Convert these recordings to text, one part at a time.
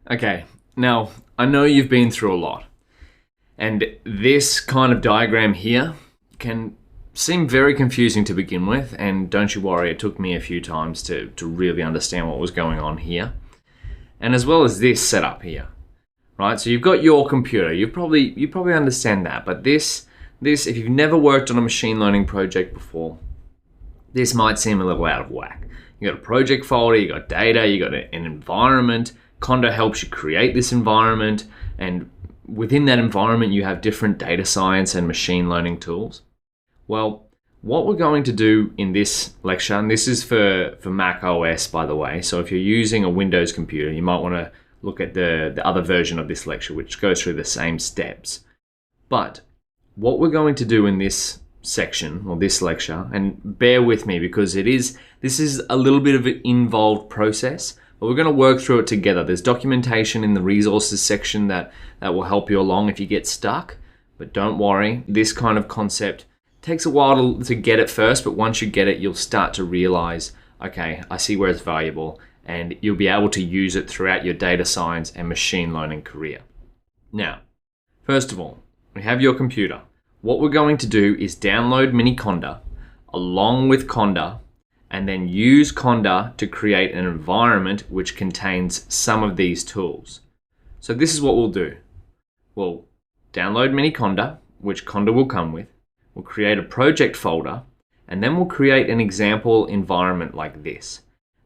Okay, now I know you've been through a lot, and this kind of diagram here can seem very confusing to begin with, and don't you worry, it took me a few times to really understand what was going on here. And as well as this setup here, right? So you've got your computer, you probably understand that, but this, if you've never worked on a machine learning project before, this might seem a little out of whack. You got a project folder, you got data, you got an environment. Conda helps you create this environment, and within that environment you have different data science and machine learning tools. Well, what we're going to do in this lecture, and this is for Mac OS by the way, so if you're using a Windows computer, you might want to look at the other version of this lecture, which goes through the same steps. But what we're going to do in this section, or this lecture, and bear with me because this is a little bit of an involved process, but we're going to work through it together. There's documentation in the resources section that will help you along if you get stuck, but don't worry, this kind of concept takes a while to get it first, but once you get it, you'll start to realize, okay, I see where it's valuable, and you'll be able to use it throughout your data science and machine learning career. Now, first of all, we have your computer. What we're going to do is download Miniconda along with Conda, and then use Conda to create an environment which contains some of these tools. So this is what we'll do. We'll download Miniconda, which Conda will come with. We'll create a project folder, and then we'll create an example environment like this.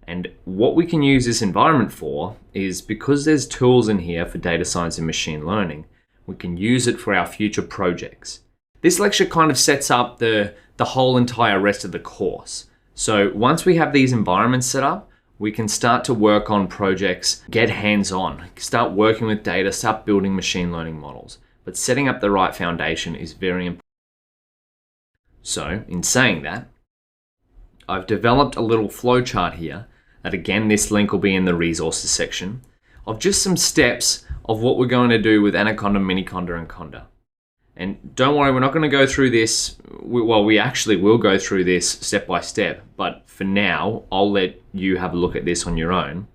And what we can use this environment for is, because there's tools in here for data science and machine learning, we can use it for our future projects. This lecture kind of sets up the whole entire rest of the course. So once we have these environments set up, we can start to work on projects, get hands-on, start working with data, start building machine learning models. But setting up the right foundation is very important. So in saying that, I've developed a little flowchart here that, again, this link will be in the resources section, of just some steps of what we're going to do with Anaconda, Miniconda, and Conda. And don't worry, we're not going to go through this, well, we actually will go through this step by step, but for now, I'll let you have a look at this on your own.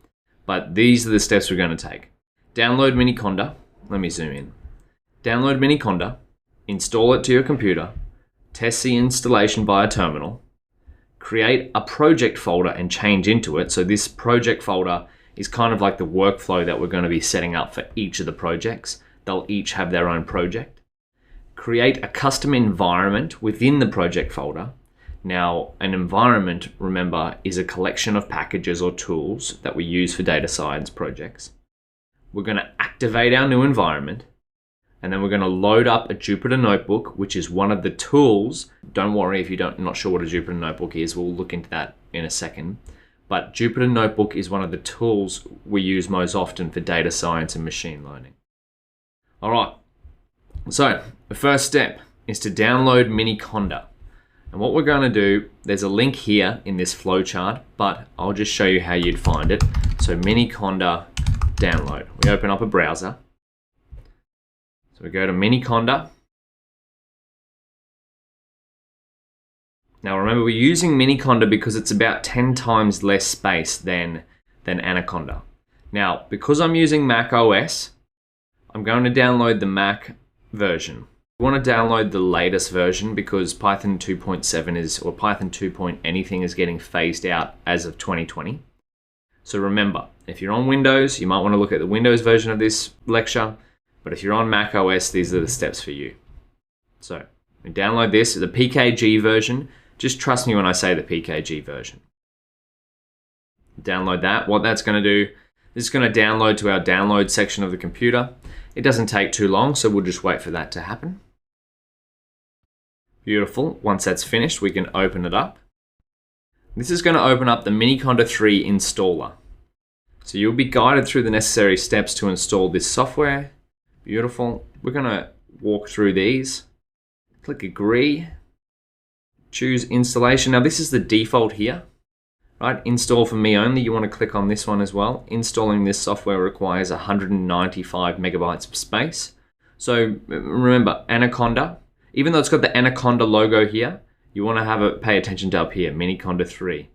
But these are the steps we're going to take. Download Miniconda, let me zoom in. Download Miniconda, install it to your computer, test the installation via terminal, create a project folder and change into it. So this project folder is kind of like the workflow that we're going to be setting up for each of the projects. They'll each have their own project. Create a custom environment within the project folder. Now, an environment, remember, is a collection of packages or tools that we use for data science projects. We're going to activate our new environment, and then we're going to load up a Jupyter Notebook, which is one of the tools. Don't worry if you're not sure what a Jupyter Notebook is. We'll look into that in a second. But Jupyter Notebook is one of the tools we use most often for data science and machine learning. All right. So the first step is to download Miniconda. And what we're going to do, there's a link here in this flowchart, but I'll just show you how you'd find it. So Miniconda download. We open up a browser. So we go to Miniconda. Now remember, we're using Miniconda because it's about 10 times less space than Anaconda. Now, because I'm using Mac OS, I'm going to download the Mac version. I want to download the latest version because Python 2.7 is, or Python 2. Anything is getting phased out as of 2020. So remember, if you're on Windows, you might want to look at the Windows version of this lecture. But if you're on Mac OS, these are the steps for you. So we download this, the PKG version. Just trust me when I say the PKG version. Download that. What that's going to do, this is going to download to our download section of the computer. It doesn't take too long, so we'll just wait for that to happen. Beautiful. Once that's finished, we can open it up. This is going to open up the Miniconda 3 installer. So you'll be guided through the necessary steps to install this software. Beautiful. We're going to walk through these. Click agree. Choose installation. Now this is the default here, right? Install for me only. You want to click on this one as well. Installing this software requires 195 megabytes of space. So remember, Anaconda, even though it's got the Anaconda logo here, you want to have it, pay attention to up here, Miniconda 3.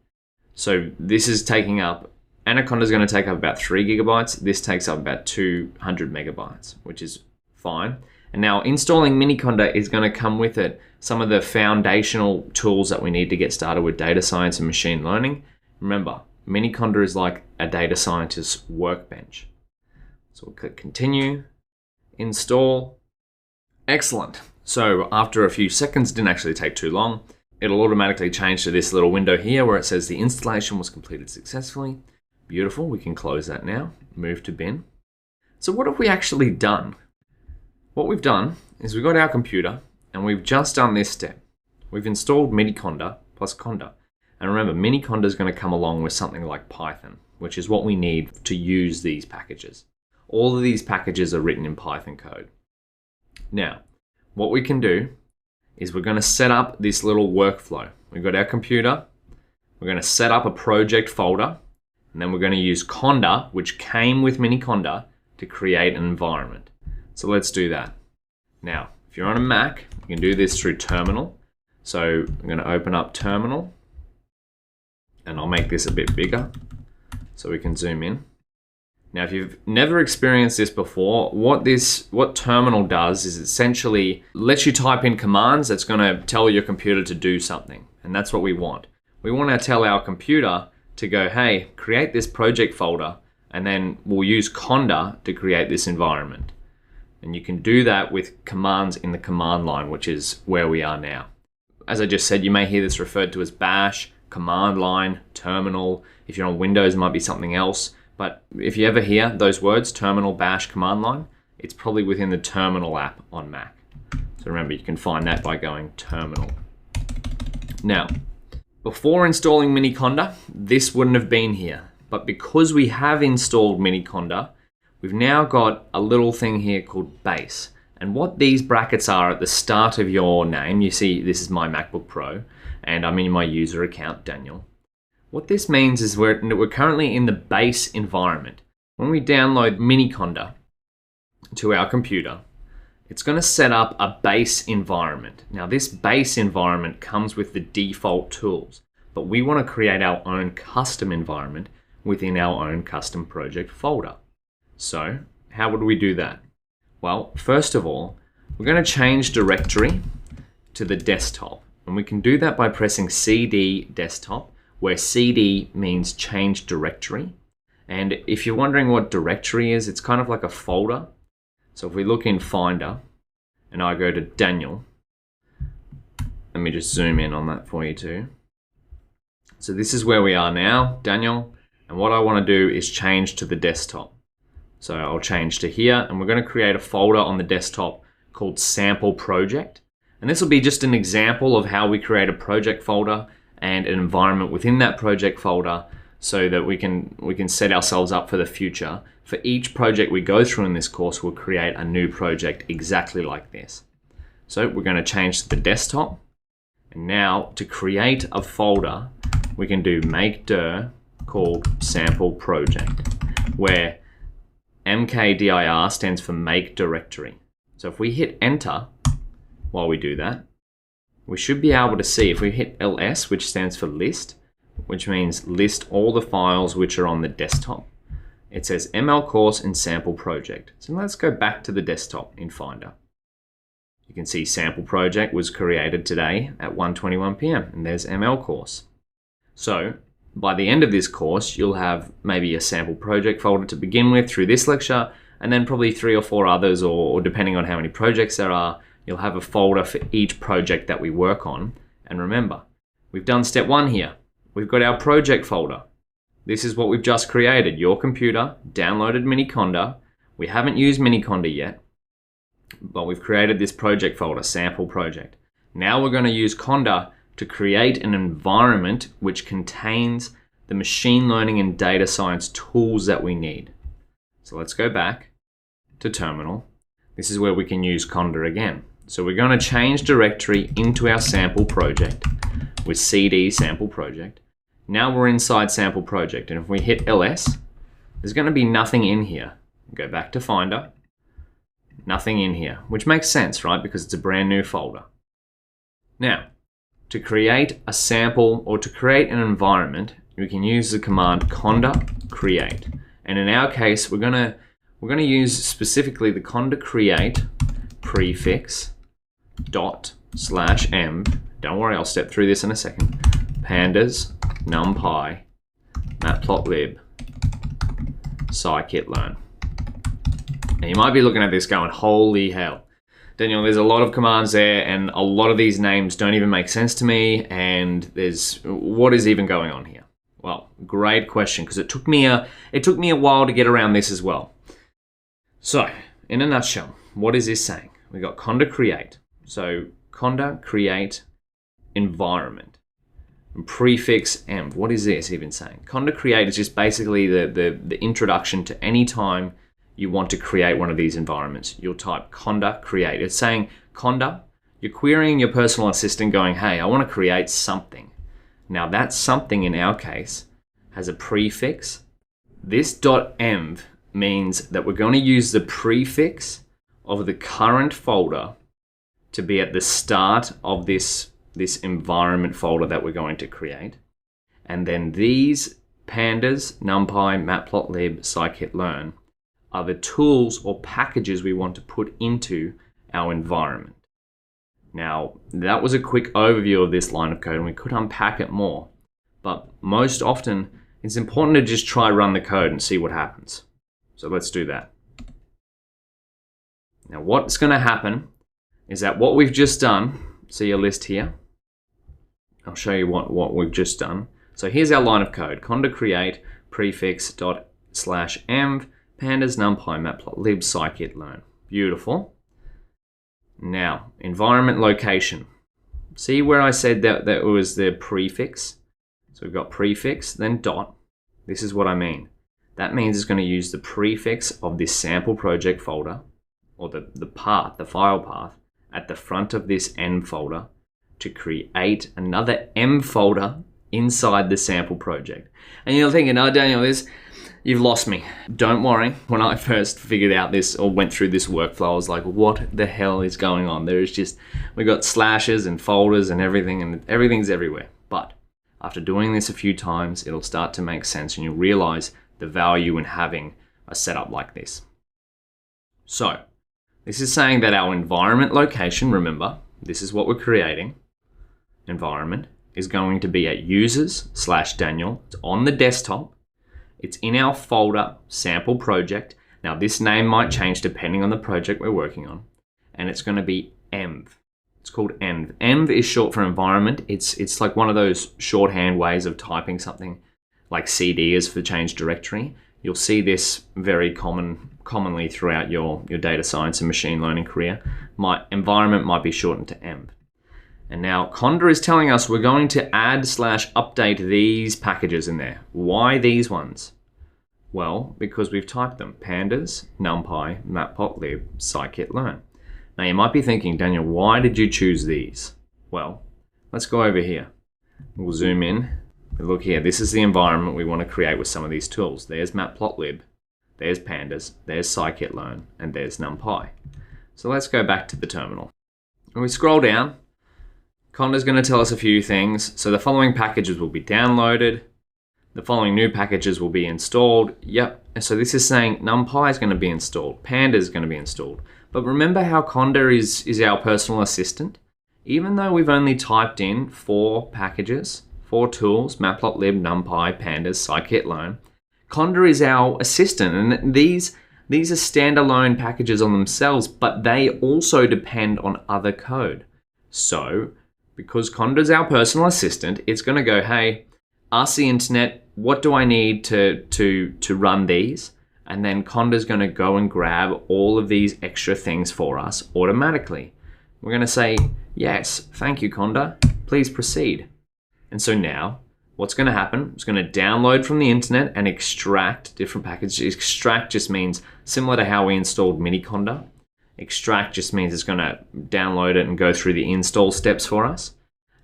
So this is taking up Anaconda is going to take up about 3 gigabytes. This takes up about 200 megabytes, which is fine. And now installing Miniconda is going to come with it some of the foundational tools that we need to get started with data science and machine learning. Remember, Miniconda is like a data scientist's workbench. So we'll click continue, install. Excellent. So after a few seconds, didn't actually take too long, it'll automatically change to this little window here where it says the installation was completed successfully. Beautiful, we can close that now, move to bin. So what have we actually done? What we've done is we've got our computer and we've just done this step. We've installed Miniconda plus Conda. And remember, Miniconda is going to come along with something like Python, which is what we need to use these packages. All of these packages are written in Python code. Now, what we can do is we're going to set up this little workflow. We've got our computer, we're going to set up a project folder, and then we're going to use Conda, which came with Miniconda, to create an environment. So let's do that. Now, if you're on a Mac, you can do this through Terminal. So I'm going to open up Terminal, and I'll make this a bit bigger so we can zoom in. Now, if you've never experienced this before, what Terminal does is essentially lets you type in commands that's going to tell your computer to do something. And that's what we want. We want to tell our computer to go, hey, create this project folder, and then we'll use Conda to create this environment. And you can do that with commands in the command line, which is where we are now. As I just said, you may hear this referred to as bash, command line, terminal. If you're on Windows, it might be something else. But if you ever hear those words, terminal, bash, command line, it's probably within the terminal app on Mac. So remember, you can find that by going terminal. Now, before installing Miniconda, this wouldn't have been here. But because we have installed Miniconda, we've now got a little thing here called base. And what these brackets are at the start of your name, you see this is my MacBook Pro, and I'm in my user account, Daniel. What this means is we're currently in the base environment. When we download Miniconda to our computer, it's going to set up a base environment. Now, this base environment comes with the default tools, but we want to create our own custom environment within our own custom project folder. So, how would we do that? Well, first of all, we're going to change directory to the desktop. And we can do that by pressing CD desktop, where CD means change directory. And if you're wondering what directory is, it's kind of like a folder. So if we look in Finder and I go to Daniel, let me just zoom in on that for you too. So this is where we are now, Daniel. And what I want to do is change to the desktop. So I'll change to here, and we're going to create a folder on the desktop called sample project. And this will be just an example of how we create a project folder and an environment within that project folder so that we can set ourselves up for the future. For each project we go through in this course, we'll create a new project exactly like this. So we're going to change to the desktop. And now to create a folder, we can do make dir called sample project, where mkdir stands for make directory. So if we hit enter while we do that, we should be able to see if we hit ls, which stands for list, which means list all the files which are on the desktop. It says ML course and sample project. So let's go back to the desktop in Finder. You can see sample project was created today at 1:21 p.m. and there's ML course. So by the end of this course, you'll have maybe a sample project folder to begin with through this lecture, and then probably 3 or 4 others, or depending on how many projects there are, you'll have a folder for each project that we work on. And remember, we've done step 1 here. We've got our project folder. This is what we've just created. Your computer downloaded Miniconda. We haven't used Miniconda yet, but we've created this project folder, sample project. Now we're going to use Conda to create an environment which contains the machine learning and data science tools that we need. So let's go back to terminal. This is where we can use Conda again. So we're going to change directory into our sample project with CD sample project. Now we're inside sample project, and if we hit ls, there's going to be nothing in here. Go back to Finder, nothing in here, which makes sense, right? Because it's a brand new folder. Now, to create a sample or to create an environment, we can use the command conda create. And in our case, we're gonna use specifically the conda create prefix dot slash env. Don't worry, I'll step through this in a second. Pandas, numpy, matplotlib, scikit-learn. Now you might be looking at this going, holy hell. Daniel, there's a lot of commands there and a lot of these names don't even make sense to me, and what is even going on here? Well, great question, because it took me a while to get around this as well. So, in a nutshell, what is this saying? We got conda create. So, conda create environment. And prefix env. What is this even saying? Conda create is just basically the introduction to any time you want to create one of these environments. You'll type conda create. It's saying, conda, you're querying your personal assistant going, hey, I want to create something. Now that something in our case has a prefix. This .env means that we're going to use the prefix of the current folder to be at the start of this environment folder that we're going to create. And then these pandas, numpy, matplotlib, scikit-learn are the tools or packages we want to put into our environment. Now, that was a quick overview of this line of code, and we could unpack it more. But most often, it's important to just try run the code and see what happens. So let's do that. Now, what's going to happen is that what we've just done, see a list here? I'll show you what we've just done. So here's our line of code, conda create prefix dot slash env pandas numpy matplotlib scikit-learn. Beautiful. Now, environment location. See where I said that it was the prefix? So we've got prefix, then dot. This is what I mean. That means it's going to use the prefix of this sample project folder, or the file path, at the front of this env folder to create another env folder inside the sample project. And you're thinking, oh, Daniel, you've lost me. Don't worry. When I first figured out this or went through this workflow, I was like, what the hell is going on? We got slashes and folders and everything's everywhere. But after doing this a few times, it'll start to make sense and you'll realize the value in having a setup like this. So, this is saying that our environment location, remember, this is what we're creating, environment, is going to be at users/Daniel. It's on the desktop. It's in our folder, sample project. Now this name might change depending on the project we're working on. And it's going to be env. It's called env. Env is short for environment. It's like one of those shorthand ways of typing something, like CD is for change directory. You'll see this very commonly throughout your data science and machine learning career. My environment might be shortened to env. And now Conda is telling us we're going to add/update these packages in there. Why these ones? Well, because we've typed them. Pandas, numpy, matplotlib, scikit-learn. Now you might be thinking, Daniel, why did you choose these? Well, let's go over here. We'll zoom in. Look here, this is the environment we want to create with some of these tools. There's matplotlib, there's pandas, there's scikit-learn, and there's numpy. So let's go back to the terminal. When we scroll down, Conda's going to tell us a few things. So the following packages will be downloaded. The following new packages will be installed. Yep. And so this is saying NumPy is going to be installed. Panda is going to be installed. But remember how Conda is our personal assistant? Even though we've only typed in 4 packages, 4 tools, matplotlib, numpy, pandas, scikit-learn, Conda is our assistant. And these are standalone packages on themselves, but they also depend on other code. So because Conda's our personal assistant, it's going to go, hey, ask the internet, what do I need to run these? And then Conda's going to go and grab all of these extra things for us automatically. We're going to say, yes, thank you, Conda. Please proceed. And so now what's going to happen? It's going to download from the internet and extract different packages. Extract just means similar to how we installed Miniconda. Extract just means it's going to download it and go through the install steps for us.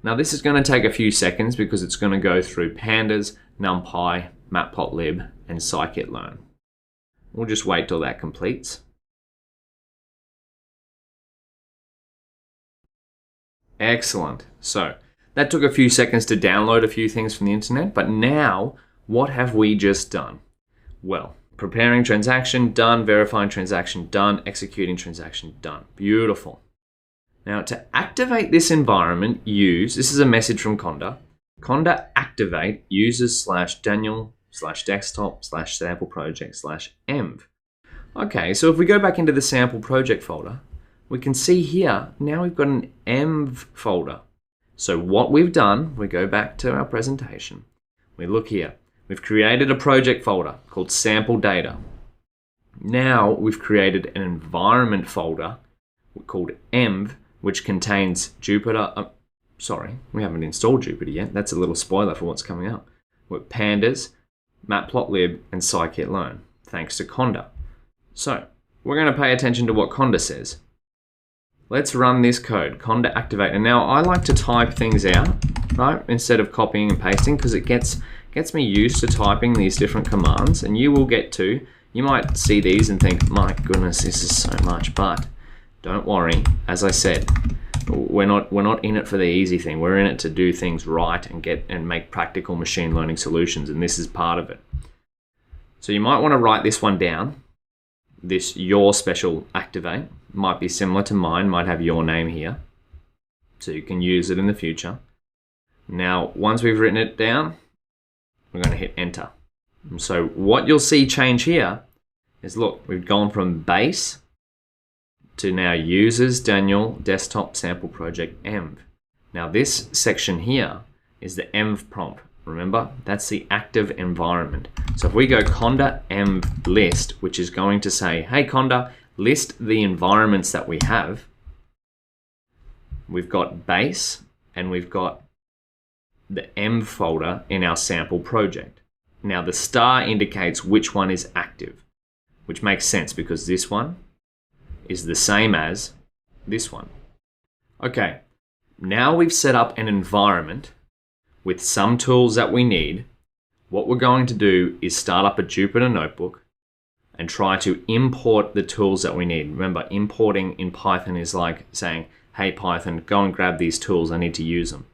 Now this is going to take a few seconds because it's going to go through pandas, numpy, matplotlib, and scikit-learn. We'll just wait till that completes. Excellent. So That took a few seconds to download a few things from the internet, but now what have we just done? Well, preparing transaction, done. Verifying transaction, done. Executing transaction, done. Beautiful. Now to activate this environment, this is a message from Conda. Conda activate users /Daniel /desktop /sample project /env. Okay, so if we go back into the sample project folder, we can see here, now we've got an env folder. So what we've done, we go back to our presentation, we look here, we've created a project folder called sample data. Now we've created an environment folder called env, which contains Jupyter. Sorry, we haven't installed Jupyter yet. That's a little spoiler for what's coming up. With pandas, matplotlib, and scikit-learn, thanks to Conda. So we're going to pay attention to what Conda says. Let's run this code, Conda activate. And now I like to type things out, right, instead of copying and pasting, because it gets me used to typing these different commands, and you will get to. You might see these and think, my goodness, this is so much, but don't worry. As I said, we're not in it for the easy thing. We're in it to do things right and make practical machine learning solutions, and this is part of it. So you might want to write this one down. This your special activate might be similar to mine, might have your name here, so you can use it in the future. Now, once we've written it down, we're going to hit enter. And so what you'll see change here is, look, we've gone from base to now users, Daniel, desktop, sample project, env. Now this section here is the env prompt. Remember, that's the active environment. So if we go conda env list, which is going to say, hey Conda, list the environments that we have. We've got base and we've got the env folder in our sample project. Now the star indicates which one is active, which makes sense because this one is the same as this one. Okay, now we've set up an environment with some tools that we need. What we're going to do is start up a Jupyter notebook and try to import the tools that we need. Remember, importing in Python is like saying, hey Python, go and grab these tools, I need to use them.